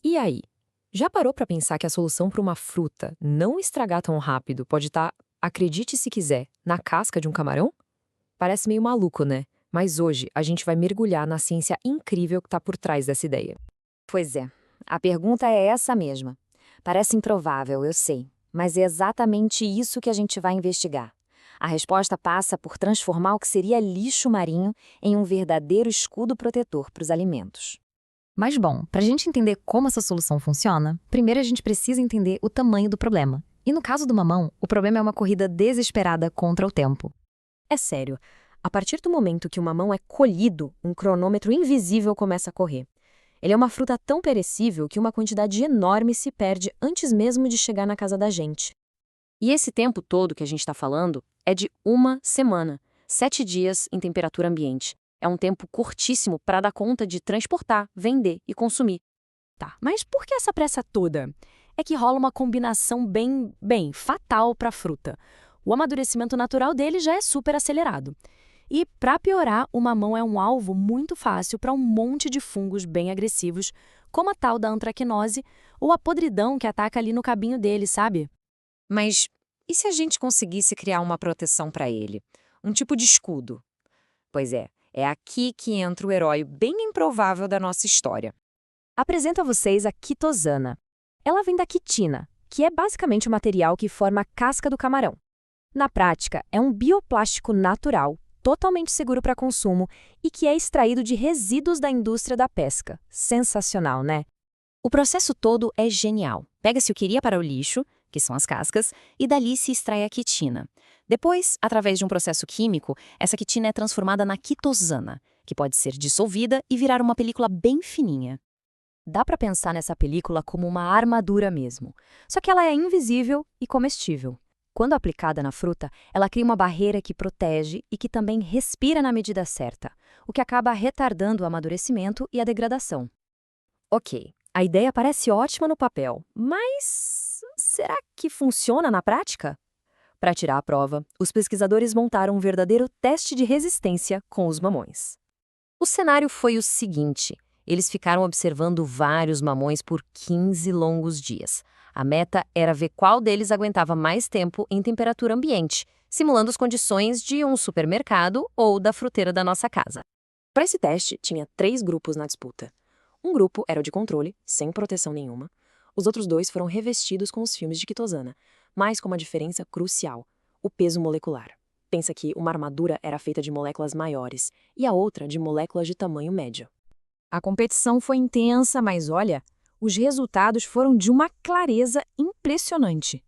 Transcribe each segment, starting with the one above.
E aí? Já parou para pensar que a solução para uma fruta não estragar tão rápido pode estar, acredite se quiser, na casca de um camarão? Parece meio maluco, né? Mas hoje a gente vai mergulhar na ciência incrível que está por trás dessa ideia. Pois é, a pergunta é essa mesma. Parece improvável, eu sei, mas é exatamente isso que a gente vai investigar. A resposta passa por transformar o que seria lixo marinho em um verdadeiro escudo protetor para os alimentos. Mas bom, para a gente entender como essa solução funciona, primeiro a gente precisa entender o tamanho do problema. E no caso do mamão, o problema é uma corrida desesperada contra o tempo. É sério, a partir do momento que o mamão é colhido, um cronômetro invisível começa a correr. Ele é uma fruta tão perecível que uma quantidade enorme se perde antes mesmo de chegar na casa da gente. E esse tempo todo que a gente está falando é de uma semana, 7 dias em temperatura ambiente. É um tempo curtíssimo para dar conta de transportar, vender e consumir. Tá, mas por que essa pressa toda? É que rola uma combinação bem fatal para a fruta. O amadurecimento natural dele já é super acelerado. E, para piorar, o mamão é um alvo muito fácil para um monte de fungos bem agressivos, como a tal da antracnose ou a podridão que ataca ali no cabinho dele, sabe? Mas e se a gente conseguisse criar uma proteção para ele? Um tipo de escudo? Pois é aqui que entra o herói bem improvável da nossa história. Apresento a vocês a quitosana. Ela vem da quitina, que é basicamente o material que forma a casca do camarão. Na prática, é um bioplástico natural, totalmente seguro para consumo e que é extraído de resíduos da indústria da pesca. Sensacional, né? O processo todo é genial. Pega-se o que iria para o lixo, que são as cascas, e dali se extrai a quitina. Depois, através de um processo químico, essa quitina é transformada na quitosana, que pode ser dissolvida e virar uma película bem fininha. Dá para pensar nessa película como uma armadura mesmo, só que ela é invisível e comestível. Quando aplicada na fruta, ela cria uma barreira que protege e que também respira na medida certa, o que acaba retardando o amadurecimento e a degradação. Ok, a ideia parece ótima no papel, mas será que funciona na prática? Para tirar a prova, os pesquisadores montaram um verdadeiro teste de resistência com os mamões. O cenário foi o seguinte: eles ficaram observando vários mamões por 15 longos dias. A meta era ver qual deles aguentava mais tempo em temperatura ambiente, simulando as condições de um supermercado ou da fruteira da nossa casa. Para esse teste, tinha 3 grupos na disputa. Um grupo era o de controle, sem proteção nenhuma. Os outros 2 foram revestidos com os filmes de quitosana, mas com uma diferença crucial: o peso molecular. Pensa que uma armadura era feita de moléculas maiores e a outra de moléculas de tamanho médio. A competição foi intensa, mas olha, os resultados foram de uma clareza impressionante.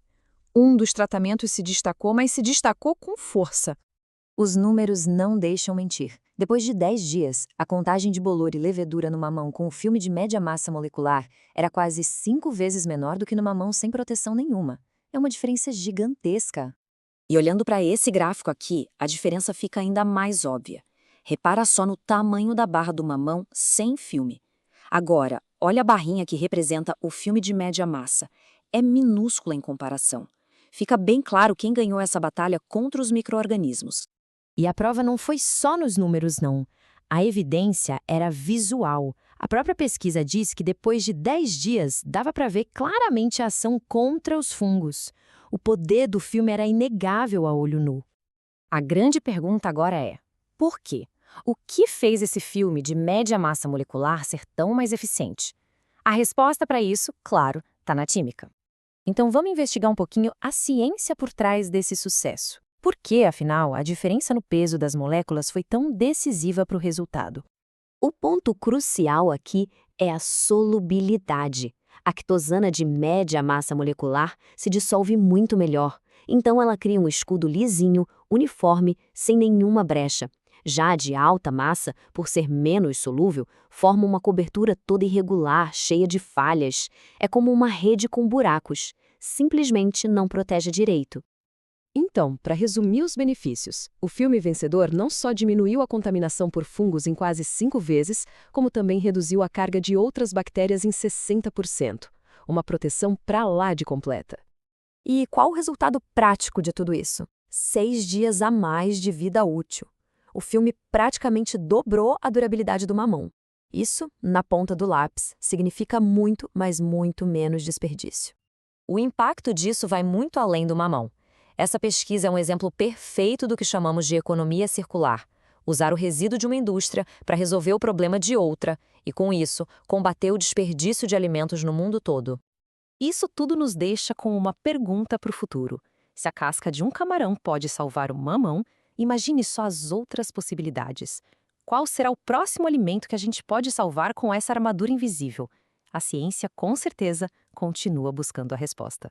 Um dos tratamentos se destacou, mas se destacou com força. Os números não deixam mentir. Depois de 10 dias, a contagem de bolor e levedura no mamão com o filme de média massa molecular era quase 5 vezes menor do que no mamão sem proteção nenhuma. É uma diferença gigantesca. E olhando para esse gráfico aqui, a diferença fica ainda mais óbvia. Repara só no tamanho da barra do mamão sem filme. Agora, olha a barrinha que representa o filme de média massa. É minúscula em comparação. Fica bem claro quem ganhou essa batalha contra os micro-organismos. E a prova não foi só nos números, não. A evidência era visual. A própria pesquisa diz que depois de 10 dias dava para ver claramente a ação contra os fungos. O poder do filme era inegável a olho nu. A grande pergunta agora é: por quê? O que fez esse filme de média massa molecular ser tão mais eficiente? A resposta para isso, claro, está na química. Então vamos investigar um pouquinho a ciência por trás desse sucesso. Por que, afinal, a diferença no peso das moléculas foi tão decisiva para o resultado? O ponto crucial aqui é a solubilidade. A quitosana de média massa molecular se dissolve muito melhor, então ela cria um escudo lisinho, uniforme, sem nenhuma brecha. Já a de alta massa, por ser menos solúvel, forma uma cobertura toda irregular, cheia de falhas. É como uma rede com buracos. Simplesmente não protege direito. Então, para resumir os benefícios, o filme vencedor não só diminuiu a contaminação por fungos em quase 5 vezes, como também reduziu a carga de outras bactérias em 60%. Uma proteção pra lá de completa. E qual o resultado prático de tudo isso? 6 dias a mais de vida útil. O filme praticamente dobrou a durabilidade do mamão. Isso, na ponta do lápis, significa muito, mas muito menos desperdício. O impacto disso vai muito além do mamão. Essa pesquisa é um exemplo perfeito do que chamamos de economia circular. Usar o resíduo de uma indústria para resolver o problema de outra e, com isso, combater o desperdício de alimentos no mundo todo. Isso tudo nos deixa com uma pergunta para o futuro. Se a casca de um camarão pode salvar o mamão, imagine só as outras possibilidades. Qual será o próximo alimento que a gente pode salvar com essa armadura invisível? A ciência, com certeza, continua buscando a resposta.